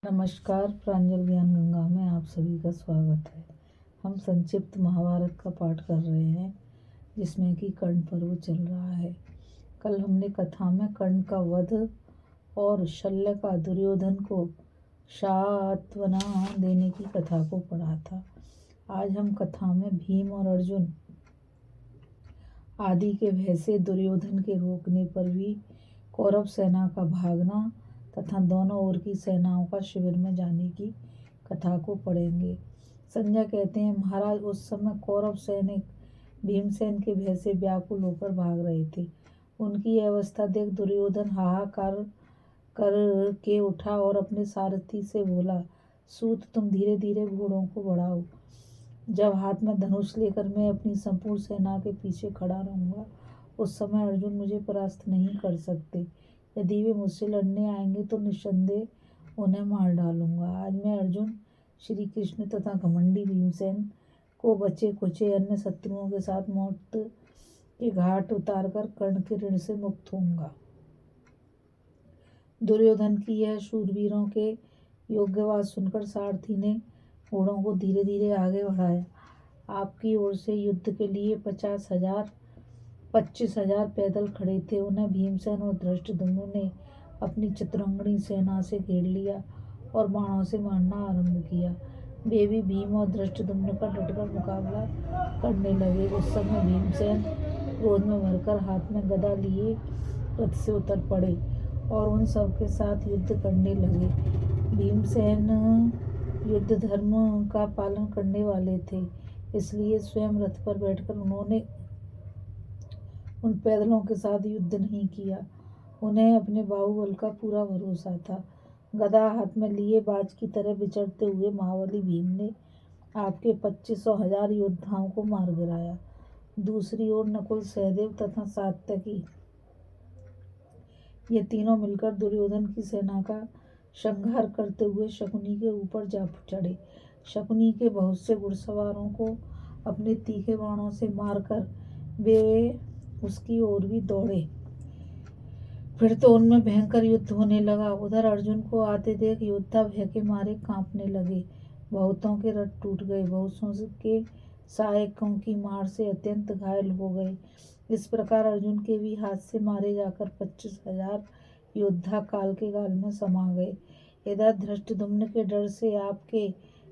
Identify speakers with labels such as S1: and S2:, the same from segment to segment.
S1: नमस्कार। प्रांजल ज्ञान गंगा में आप सभी का स्वागत है। हम संक्षिप्त महाभारत का पाठ कर रहे हैं जिसमें कि कर्ण पर्व चल रहा है। कल हमने कथा में कर्ण का वध और शल्य का दुर्योधन को सांत्वना देने की कथा को पढ़ा था। आज हम कथा में भीम और अर्जुन आदि के भय से दुर्योधन के रोकने पर भी कौरव सेना का भागना तथा दोनों ओर की सेनाओं का शिविर में जाने की कथा को पढ़ेंगे। संजय कहते हैं, महाराज उस समय कौरव सैनिक भीमसेन के भय से व्याकुल होकर भाग रहे थे। उनकी अवस्था देख दुर्योधन हाहाकार कर के उठा और अपने सारथी से बोला, सूत तुम धीरे धीरे घोड़ों को बढ़ाओ। जब हाथ में धनुष लेकर मैं अपनी संपूर्ण सेना के पीछे खड़ा रहूंगा, उस समय अर्जुन मुझे परास्त नहीं कर सकते। यदि वे मुझसे लड़ने आएंगे तो निस्संदेह उन्हें मार डालूंगा। आज मैं अर्जुन, श्री कृष्ण तथा घमंडी भीमसेन को बचे खुचे अन्य शत्रुओं के साथ मौत के घाट उतारकर कर्ण के ऋण से मुक्त होऊंगा। दुर्योधन की यह शूरवीरों के योग्य बात सुनकर सारथी ने घोड़ों को धीरे धीरे आगे बढ़ाया। आपकी ओर से युद्ध के लिए 25,000 पैदल खड़े थे। उन्हें भीमसेन और धृष्टद्युम्न ने अपनी चतुरंगनी सेना से घेर लिया और बाणों से मारना आरंभ किया। वे भी भीम और धृष्टद्युम्न का डटकर मुकाबला करने लगे। उस समय भीमसेन क्रोध में भरकर हाथ में गदा लिए रथ से उतर पड़े और उन सब के साथ युद्ध करने लगे। भीमसेन युद्ध धर्म का पालन करने वाले थे, इसलिए स्वयं रथ पर बैठकर उन्होंने उन पैदलों के साथ युद्ध नहीं किया। उन्हें अपने बाहुबल का पूरा भरोसा था। गदा हाथ में लिए बाज की तरह विचरते हुए महाबली भीम ने आपके 25,000 योद्धाओं को मार गिराया। दूसरी ओर नकुल, सहदेव तथा सात्यकी ये तीनों मिलकर दुर्योधन की सेना का संहार करते हुए शकुनी के ऊपर जा चढ़े। शकुनी के बहुत से घुड़सवारों को अपने तीखे बाणों से मारकर वे उसकी ओर भी दौड़े। फिर तो उनमें भयंकर युद्ध होने लगा। उधर अर्जुन को आते देख योद्धा भय के मारे कांपने लगे। बहुतों के रथ टूट गए, बहुतों के सहायकों की मार से अत्यंत घायल हो गए। इस प्रकार अर्जुन के भी हाथ से मारे जाकर 25,000 योद्धा काल के गाल में समा गए। इधर धृष्टद्युम्न के डर से आपके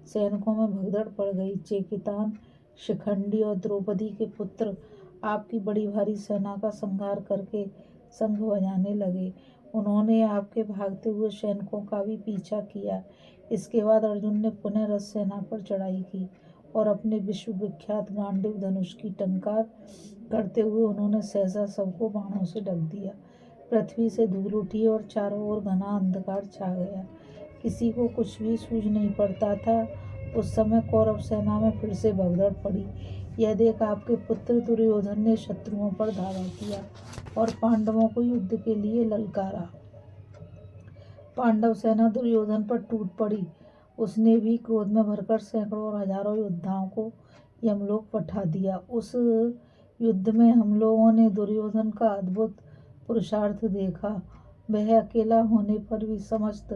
S1: सैनिकों में भगदड़ पड़ गई। चेकितान, शिखंडी और द्रौपदी के पुत्र आपकी बड़ी भारी सेना का संहार करके शंख बजाने लगे। उन्होंने आपके भागते हुए सैनिकों का भी पीछा किया। इसके बाद अर्जुन ने पुनः रथ सेना पर चढ़ाई की और अपने विश्व विख्यात गांडीव धनुष की टंकार करते हुए उन्होंने सहसा सबको बाणों से ढक दिया। पृथ्वी से धूल उठी और चारों ओर घना अंधकार छा गया। किसी को कुछ भी सूझ नहीं पड़ता था। उस समय कौरव सेना में फिर से भगदड़ पड़ी। यह देख आपके पुत्र दुर्योधन ने शत्रुओं पर धावा किया और पांडवों को युद्ध के लिए ललकारा। पांडव सेना दुर्योधन पर टूट पड़ी। उसने भी क्रोध में भरकर सैकड़ों और हजारों योद्धाओं को यमलोक पठा दिया। उस युद्ध में हम लोगों ने दुर्योधन का अद्भुत पुरुषार्थ देखा। वह अकेला होने पर भी समस्त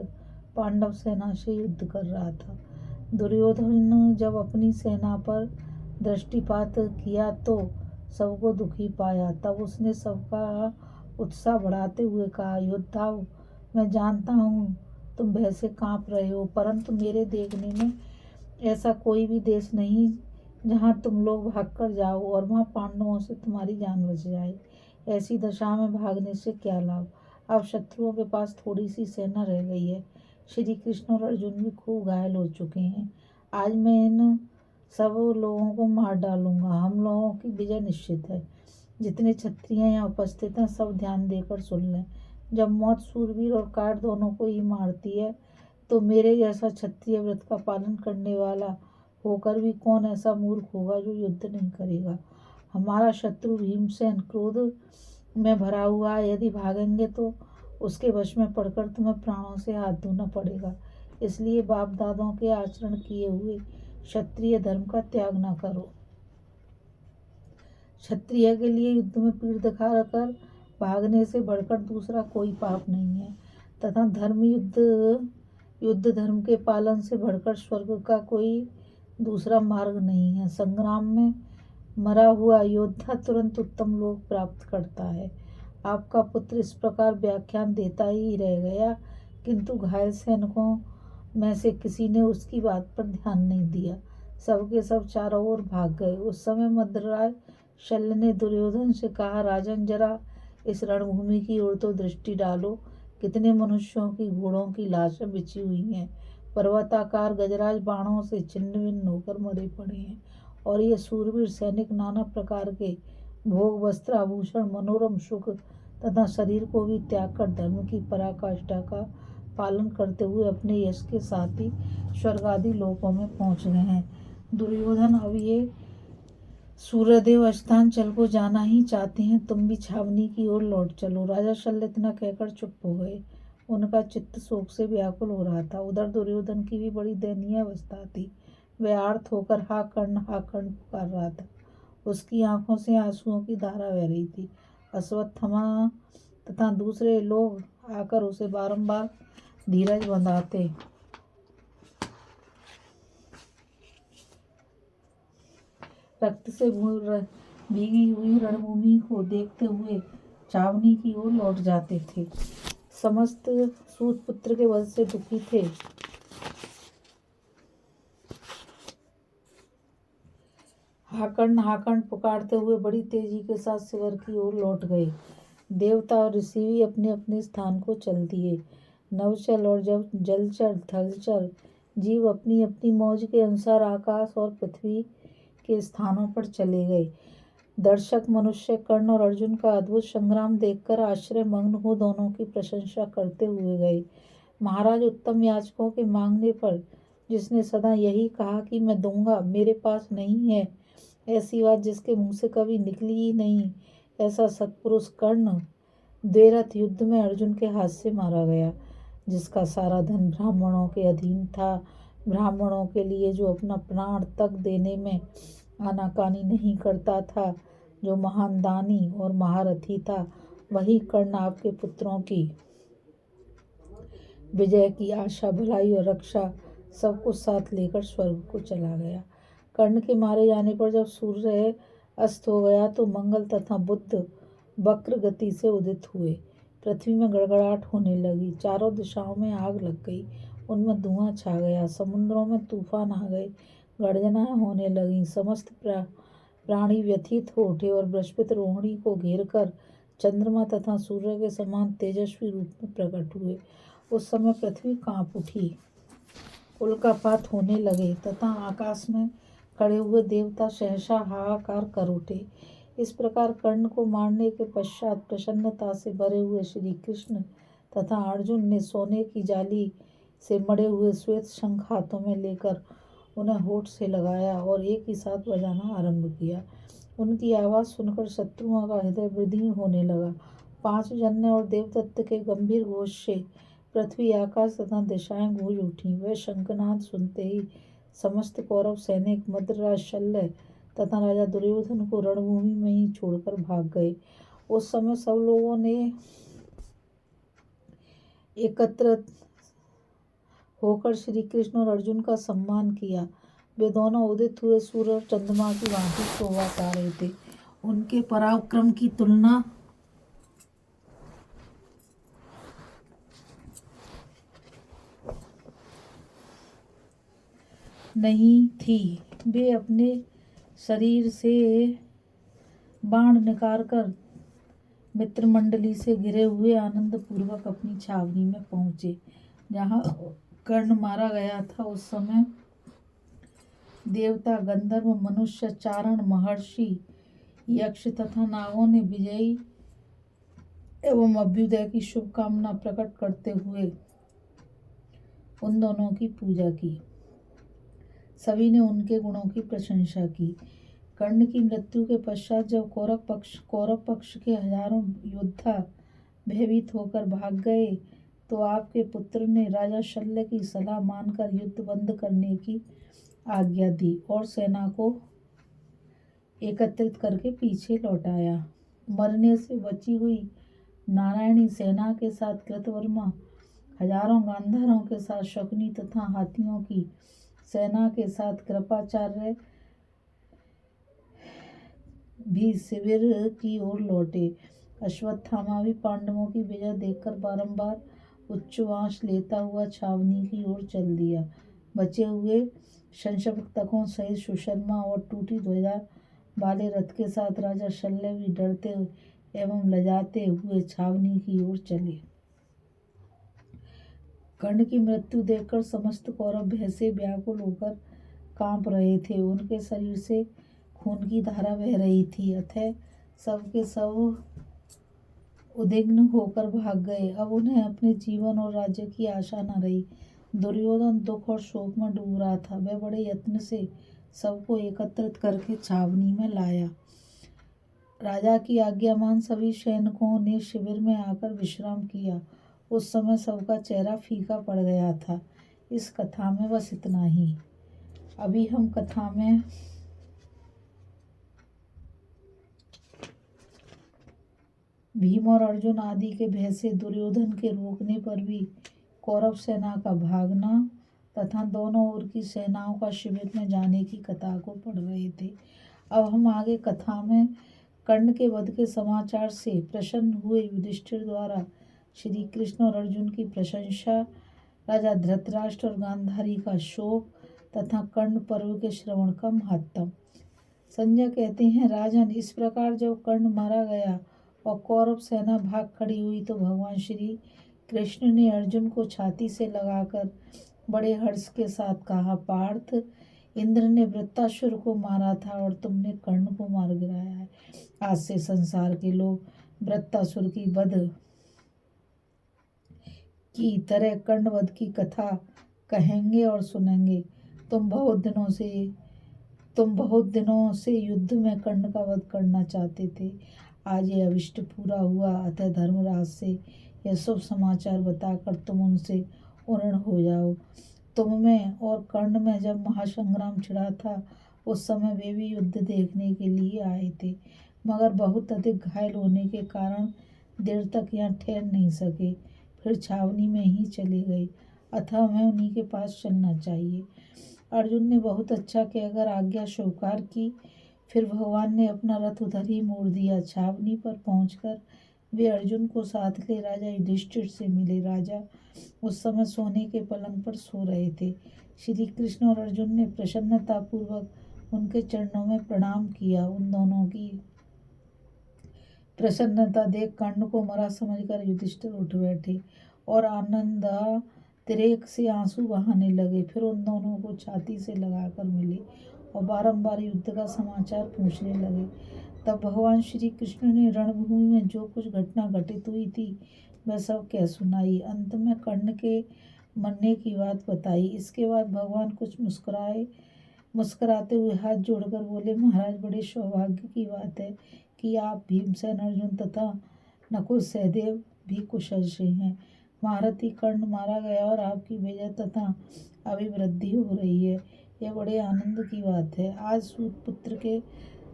S1: पांडव सेना से युद्ध कर रहा था। दुर्योधन जब अपनी सेना पर दृष्टिपात किया तो सबको दुखी पाया। तब उसने सबका उत्साह बढ़ाते हुए कहा, योद्धाओं, मैं जानता हूँ तुम भय से कांप रहे हो, परंतु मेरे देखने में ऐसा कोई भी देश नहीं जहाँ तुम लोग भागकर जाओ और वहाँ पांडवों से तुम्हारी जान बच जाए। ऐसी दशा में भागने से क्या लाभ। अब शत्रुओं के पास थोड़ी सी सेना रह गई है। श्री कृष्ण और अर्जुन भी खूब घायल हो चुके हैं। आज मैं इन सब लोगों को मार डालूंगा। हम लोगों की विजय निश्चित है। जितने क्षत्रिय यहाँ उपस्थित हैं सब ध्यान देकर सुन लें। जब मौत शूरवीर और कायर दोनों को ही मारती है तो मेरे जैसा क्षत्रिय व्रत का पालन करने वाला होकर भी कौन ऐसा मूर्ख होगा जो युद्ध नहीं करेगा। हमारा शत्रु भीमसेन क्रोध में भरा हुआ है। यदि भागेंगे तो उसके वश में पड़कर तुम्हें प्राणों से हाथ धोना पड़ेगा। इसलिए बाप दादों के आचरण किए हुए क्षत्रिय धर्म का त्याग न करो। क्षत्रिय के लिए युद्ध में पीठ दिखाकर भागने से बढ़कर दूसरा कोई पाप नहीं है तथा धर्म युद्ध युद्ध धर्म के पालन से बढ़कर स्वर्ग का कोई दूसरा मार्ग नहीं है। संग्राम में मरा हुआ योद्धा तुरंत उत्तम लोक प्राप्त करता है। आपका पुत्र इस प्रकार व्याख्यान देता ही रह गया, किंतु घायल सैनिकों में से किसी ने उसकी बात पर ध्यान नहीं दिया। सबके सब चारों ओर भाग गए। उस समय मद्रराज शल्य ने दुर्योधन से कहा, राजन, जरा इस रणभूमि की ओर तो दृष्टि डालो। कितने मनुष्यों की, घोड़ों की लाशें बिछी हुई हैं। पर्वताकार गजराज बाणों से छिन्न भिन्न होकर मरे पड़े हैं, और ये सूरवीर सैनिक नाना प्रकार के भोग, वस्त्र, आभूषण, मनोरम सुख तथा शरीर को भी त्याग कर धर्म की पराकाष्ठा का पालन करते हुए अपने यश के साथ ही स्वर्ग आदि लोकों में पहुंच गए हैं। दुर्योधन, अब ये सूर्यदेव अस्तांचल को जाना ही चाहते हैं, तुम भी छावनी की ओर लौट चलो। राजा शल्य इतना कहकर चुप हो गए। उनका चित्त शोक से व्याकुल हो रहा था। उधर दुर्योधन की भी बड़ी दयनीय अवस्था थी। वह आर्त होकर हा कर्ण पुकार रहा था। उसकी आंखों से आंसुओं की धारा बह रही थी। अश्वत्थामा तथा दूसरे लोग आकर उसे बारंबार धीरज बंधाते। रक्त से भीगी हुई रणभूमि को देखते हुए छावनी की ओर लौट जाते थे। समस्त सूत पुत्र के वध से दुखी थे। हाकण पुकारते हुए बड़ी तेजी के साथ शिविर की ओर लौट गए। देवता और ऋषि भी अपने अपने स्थान को चल दिए। नवचल और जलचर, थलचर जीव अपनी अपनी मौज के अनुसार आकाश और पृथ्वी के स्थानों पर चले गए। दर्शक मनुष्य कर्ण और अर्जुन का अद्भुत संग्राम देखकर आश्चर्य मग्न हो दोनों की प्रशंसा करते हुए गए। महाराज, उत्तम याचकों के मांगने पर जिसने सदा यही कहा कि मैं दूंगा, मेरे पास नहीं है, ऐसी बात जिसके मुंह से कभी निकली ही नहीं, ऐसा सत्पुरुष कर्ण द्वैरथ युद्ध में अर्जुन के हाथ से मारा गया। जिसका सारा धन ब्राह्मणों के अधीन था, ब्राह्मणों के लिए जो अपना प्राण तक देने में आनाकानी नहीं करता था, जो महान दानी और महारथी था, वही कर्ण आपके पुत्रों की विजय की आशा, भलाई और रक्षा सब कुछ साथ लेकर स्वर्ग को चला गया। कर्ण के मारे जाने पर जब सूर्य अस्त हो गया तो मंगल तथा बुध वक्र गति से उदित हुए। पृथ्वी में गड़गड़ाहट होने लगी, चारों दिशाओं में आग लग गई, उनमें धुआं छा गया, समुद्रों में तूफान आ गए, गर्जनाएं होने लगीं, समस्त प्राणी व्यथित हो उठे और बृहस्पति रोहिणी को घेर कर चंद्रमा तथा सूर्य के समान तेजस्वी रूप में प्रकट हुए। उस समय पृथ्वी कांप उठी, उल्कापात होने लगे तथा आकाश में खड़े हुए देवता सहसा हाहाकार कर उठे। इस प्रकार कर्ण को मारने के पश्चात प्रसन्नता से भरे हुए श्री कृष्ण तथा अर्जुन ने सोने की जाली से मड़े हुए श्वेत शंख हाथों में लेकर उन्हें होठ से लगाया और एक ही साथ बजाना आरंभ किया। उनकी आवाज़ सुनकर शत्रुओं का हृदय वृद्धि होने लगा। 5 जन्य और देवदत्त के गंभीर घोष से पृथ्वी, आकाश तथा दिशाएं गूंज उठी। वह शंखनाद सुनते ही समस्त कौरव सैनिक मद्रराज शल्य तथा राजा दुर्योधन को रणभूमि में ही छोड़कर भाग गए। उस समय सब लोगों ने एकत्रित होकर श्री कृष्ण और अर्जुन का सम्मान किया। वे दोनों उदित हुए सूर्य और चंद्रमा की भांति शोभा पा रहे थे। उनके पराक्रम की तुलना नहीं थी। वे अपने शरीर से बाण निकाल कर मित्रमंडली से घिरे हुए आनंद पूर्वक अपनी छावनी में पहुंचे। जहाँ कर्ण मारा गया था उस समय देवता, गंधर्व, मनुष्य, चारण, महर्षि, यक्ष तथा नागों ने विजयी एवं अभ्युदय की शुभकामना प्रकट करते हुए उन दोनों की पूजा की। सभी ने उनके गुणों की प्रशंसा की। कर्ण की मृत्यु के पश्चात जब कौरव पक्ष के हजारों योद्धा भयभीत होकर भाग गए तो आपके पुत्र ने राजा शल्य की सलाह मानकर युद्ध बंद करने की आज्ञा दी और सेना को एकत्रित करके पीछे लौटाया। मरने से बची हुई नारायणी सेना के साथ कृतवर्मा हजारों गांधारों के साथ शकुनी तथा हाथियों की सेना के साथ कृपाचार्य भी शिविर की ओर लौटे। अश्वत्थामा भी पांडवों की विजय देखकर बारंबार उच्चवास लेता हुआ छावनी की ओर चल दिया। बचे हुए संशप्तकों सहित सुशर्मा और टूटी ध्वजा वाले रथ के साथ राजा शल्य भी डरते एवं लजाते हुए छावनी की ओर चले। कर्ण की मृत्यु देखकर समस्त कौरव भय से व्याकुल होकर कांप रहे थे। उनके शरीर से खून की धारा बह रही थी। अतः सब के सब उद्विग्न होकर भाग गए। अब उन्हें अपने जीवन और राज्य की आशा न रही। दुर्योधन दुख और शोक में डूब रहा था। वह बड़े यत्न से सबको एकत्रित करके छावनी में लाया। राजा की आज्ञामान सभी सैनिकों ने शिविर में आकर विश्राम किया। उस समय सबका चेहरा फीका पड़ गया था। इस कथा में बस इतना ही। अभी हम कथा में भीम और अर्जुन आदि के भय से दुर्योधन के रोकने पर भी कौरव सेना का भागना तथा दोनों ओर की सेनाओं का शिविर में जाने की कथा को पढ़ रहे थे। अब हम आगे कथा में कर्ण के वध के समाचार से प्रसन्न हुए युधिष्ठिर द्वारा श्री कृष्ण और अर्जुन की प्रशंसा, राजा धृतराष्ट्र और गांधारी का शोक तथा कर्ण पर्व के श्रवण का महात्म। संजय कहते हैं, राजन, इस प्रकार जब कर्ण मारा गया और कौरव सेना भाग खड़ी हुई तो भगवान श्री कृष्ण ने अर्जुन को छाती से लगाकर बड़े हर्ष के साथ कहा, पार्थ, इंद्र ने वृत्तासुर को मारा था और तुमने कर्ण को मार गिराया है। आज से संसार के लोग वृत्तासुर की वध की तरह कर्णवध की कथा कहेंगे और सुनेंगे। तुम बहुत दिनों से युद्ध में कर्ण का वध करना चाहते थे। आज ये अभिष्ट पूरा हुआ। अतः धर्मराज से यह शुभ समाचार बताकर तुम उनसे उर्ण हो जाओ। तुम में और कर्ण में जब महासंग्राम छिड़ा था उस समय वे भी युद्ध देखने के लिए आए थे, मगर बहुत अधिक घायल होने के कारण देर तक यहाँ ठहर नहीं सके, फिर छावनी में ही चले गए। अतः हमें उन्हीं के पास चलना चाहिए। अर्जुन ने बहुत अच्छा कहकर आज्ञा स्वीकार की। फिर भगवान ने अपना रथ उधर ही मोड़ दिया। छावनी पर पहुंचकर वे अर्जुन को साथ ले राजा युधिष्ठिर से मिले। राजा उस समय सोने के पलंग पर सो रहे थे। श्री कृष्ण और अर्जुन ने प्रसन्नता पूर्वक उनके चरणों में प्रणाम किया। उन दोनों की प्रसन्नता देख कर्ण को मरा समझकर युधिष्ठिर उठ बैठे और आनंदातिरेक से आंसू बहाने लगे। फिर उन दोनों को छाती से लगाकर मिले और बारंबार युद्ध का समाचार पूछने लगे। तब भगवान श्री कृष्ण ने रणभूमि में जो कुछ घटना घटित हुई थी वह सब कह सुनाई। अंत में कर्ण के मरने की बात बताई। इसके बाद भगवान कुछ मुस्कुराते हुए हाथ जोड़कर बोले, महाराज, बड़े सौभाग्य की बात है कि आप, भीमसेन, अर्जुन तथा नकुल सहदेव भी कुशल से हैं। महारथी कर्ण मारा गया और आपकी विजय तथा अभिवृद्धि हो रही है। यह बड़े आनंद की बात है। आज सूत पुत्र के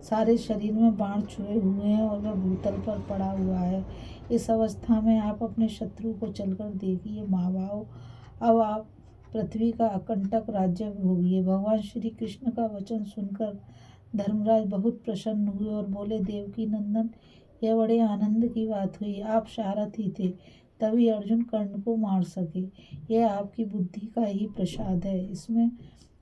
S1: सारे शरीर में बाण छुए हुए हैं और वह भूतल पर पड़ा हुआ है। इस अवस्था में आप अपने शत्रु को चलकर देखिए। महाभाव, अब आप पृथ्वी का अकंटक राज्य भोगिए। भगवान श्री कृष्ण का वचन सुनकर धर्मराज बहुत प्रसन्न हुए और बोले, देवकी नंदन, यह बड़े आनंद की बात हुई। आप सारथी थे, तभी अर्जुन कर्ण को मार सके। यह आपकी बुद्धि का ही प्रसाद है, इसमें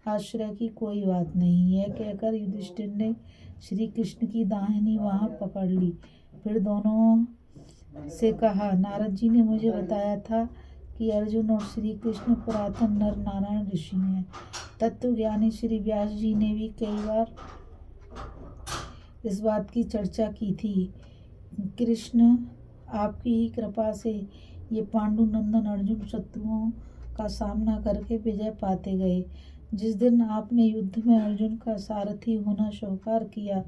S1: आश्चर्य की कोई बात नहीं है। कहकर युधिष्ठिर ने श्री कृष्ण की दाहिनी बांह पकड़ ली। फिर दोनों से कहा, नारद जी ने मुझे बताया था कि अर्जुन और श्री कृष्ण पुरातन नर नारायण ऋषि हैं। तत्वज्ञानी श्री व्यास जी ने भी कई बार इस बात की चर्चा की थी। कृष्ण, आपकी ही कृपा से ये पांडु नंदन अर्जुन शत्रुओं का सामना करके विजय पाते गए। जिस दिन आपने युद्ध में अर्जुन का सारथी होना स्वीकार किया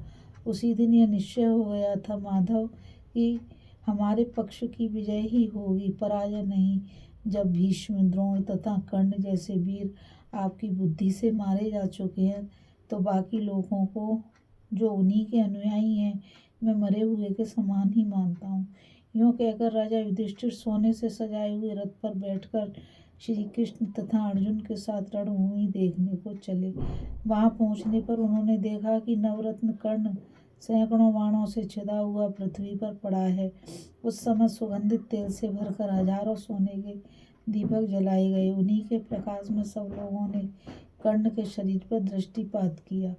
S1: उसी दिन यह निश्चय हो गया था, माधव, कि हमारे पक्ष की विजय ही होगी, पराजय नहीं। जब भीष्म, द्रोण तथा कर्ण जैसे वीर आपकी बुद्धि से मारे जा चुके हैं तो बाकी लोगों को, जो उन्हीं के अनुयायी हैं, मैं मरे हुए के समान ही मानता हूँ। यूँ कहकर राजा युधिष्ठिर सोने से सजाए हुए रथ पर बैठकर श्री कृष्ण तथा अर्जुन के साथ रणभूमि देखने को चले। वहां पहुंचने पर उन्होंने देखा कि नवरत्न कर्ण सैकड़ों बाणों से छिदा हुआ पृथ्वी पर पड़ा है। उस समय सुगंधित तेल से भरकर हजारों सोने के दीपक जलाए गए। उन्हीं के प्रकाश में सब लोगों ने कर्ण के शरीर पर दृष्टिपात किया।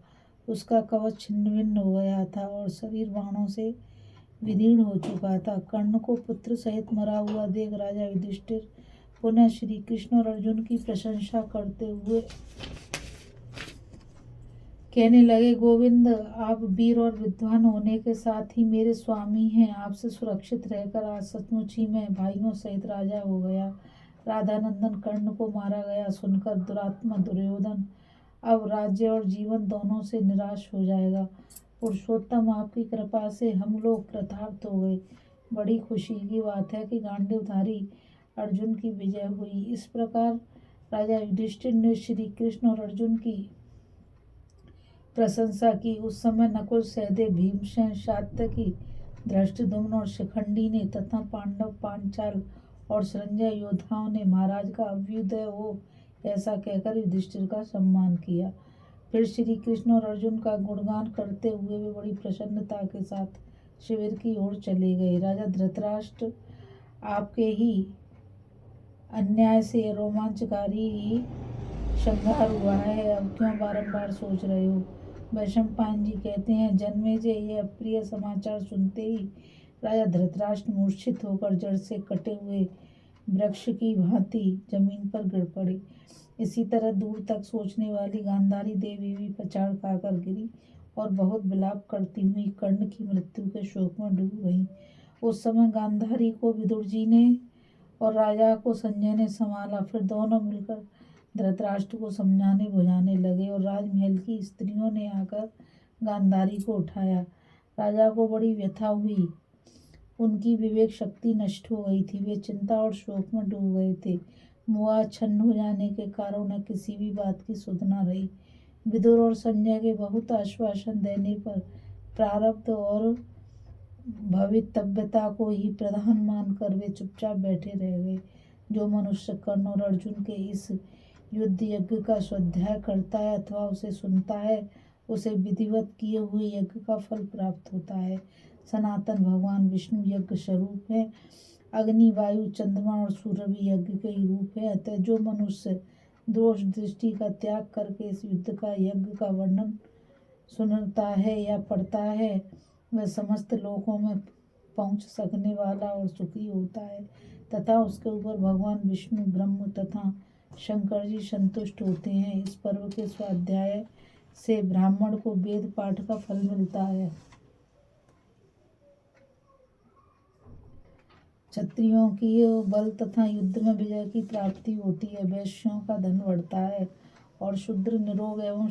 S1: उसका कवच छिन्न भिन्न हो गया था और शरीर बाणों से विदीर्ण हो चुका था। कर्ण को पुत्र सहित मरा हुआ देख राजा युधिष्ठिर पुनः श्री कृष्ण और अर्जुन की प्रशंसा करते हुए कहने लगे, गोविंद, आप वीर और विद्वान होने के साथ ही मेरे स्वामी हैं। आपसे सुरक्षित रहकर आज सचमुच ही मैं भाइयों सहित राजा हो गया। राधानंदन कर्ण को मारा गया सुनकर दुरात्मा दुर्योधन अब राज्य और जीवन दोनों से निराश हो जाएगा। पुरुषोत्तम, आपकी कृपा से हम लोग कृतार्थ हो गए। बड़ी खुशी की बात है कि गांडीवधारी अर्जुन की विजय हुई। इस प्रकार राजा युधिष्ठिर ने श्री कृष्ण और अर्जुन की प्रशंसा की। उस समय नकुल, सहदेव, भीमसेन, सात्यकी, धृष्टद्युम्न और शिखंडी ने तथा पांडव, पांचाल और संजय योद्धाओं ने महाराज का अभ्युदय हो ऐसा कहकर युधिष्ठिर का सम्मान किया। फिर श्री कृष्ण और अर्जुन का गुणगान करते हुए वे बड़ी प्रसन्नता के साथ शिविर की ओर चले गए। राजा धृतराष्ट्र, आपके ही अन्याय से रोमांचकारी संहार हुआ है, अब क्यों बारंबार सोच रहे हो? वैशंपायन जी कहते हैं, जन्मेजय यह अप्रिय समाचार सुनते ही राजा धृतराष्ट्र मूर्छित होकर जड़ से कटे हुए वृक्ष की भांति जमीन पर गिर पड़े। इसी तरह दूर तक सोचने वाली गांधारी देवी भी पछाड़ खाकर गिरी और बहुत विलाप करती हुई कर्ण की मृत्यु के शोक में डूब गई। उस समय गांधारी को विदुर जी ने और राजा को संजय ने संभाला। फिर दोनों मिलकर धृतराष्ट्र को समझाने बुझाने लगे और राजमहल की स्त्रियों ने आकर गांधारी को उठाया। राजा को बड़ी व्यथा हुई, उनकी विवेक शक्ति नष्ट हो गई थी। वे चिंता और शोक में डूब गए थे। मोहाच्छन्न हो जाने के कारण उन्हें किसी भी बात की सुध न रही। विदुर और संजय के बहुत आश्वासन देने पर प्रारब्ध और भवितव्यता को ही प्रधान मानकर वे चुपचाप बैठे रह गए। जो मनुष्य कर्ण और अर्जुन के इस युद्ध यज्ञ का स्वाध्याय करता है अथवा उसे सुनता है, उसे विधिवत किए हुए यज्ञ का फल प्राप्त होता है। सनातन भगवान विष्णु यज्ञ स्वरूप है। अग्नि, वायु, चंद्रमा और सूर्य भी यज्ञ के ही रूप है। अतः जो मनुष्य दोष दृष्टि का त्याग करके इस युद्ध का यज्ञ का वर्णन सुनता है या पढ़ता है, वह समस्त लोकों में पहुंच सकने वाला और सुखी होता है तथा उसके ऊपर भगवान विष्णु, ब्रह्म तथा शंकर जी संतुष्ट होते हैं। इस पर्व के स्वाध्याय से ब्राह्मण को वेद पाठ का फल मिलता है। क्षत्रियों की बल तथा युद्ध में विजय की प्राप्ति होती है। वैश्यों का धन बढ़ता है और शूद्र निरोग एवं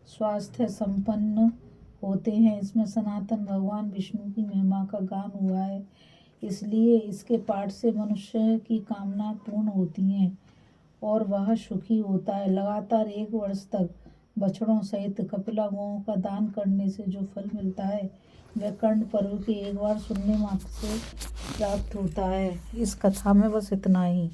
S1: स्वास्थ्य संपन्न होते हैं। इसमें सनातन भगवान विष्णु की महिमा का गान हुआ है, इसलिए इसके पाठ से मनुष्य की कामना पूर्ण होती हैं और वह सुखी होता है। लगातार 1 वर्ष तक बछड़ों सहित कपिला गौओं का दान करने से जो फल मिलता है, वह कर्ण पर्व के एक बार सुनने मात्र से प्राप्त होता है। इस कथा में बस इतना ही।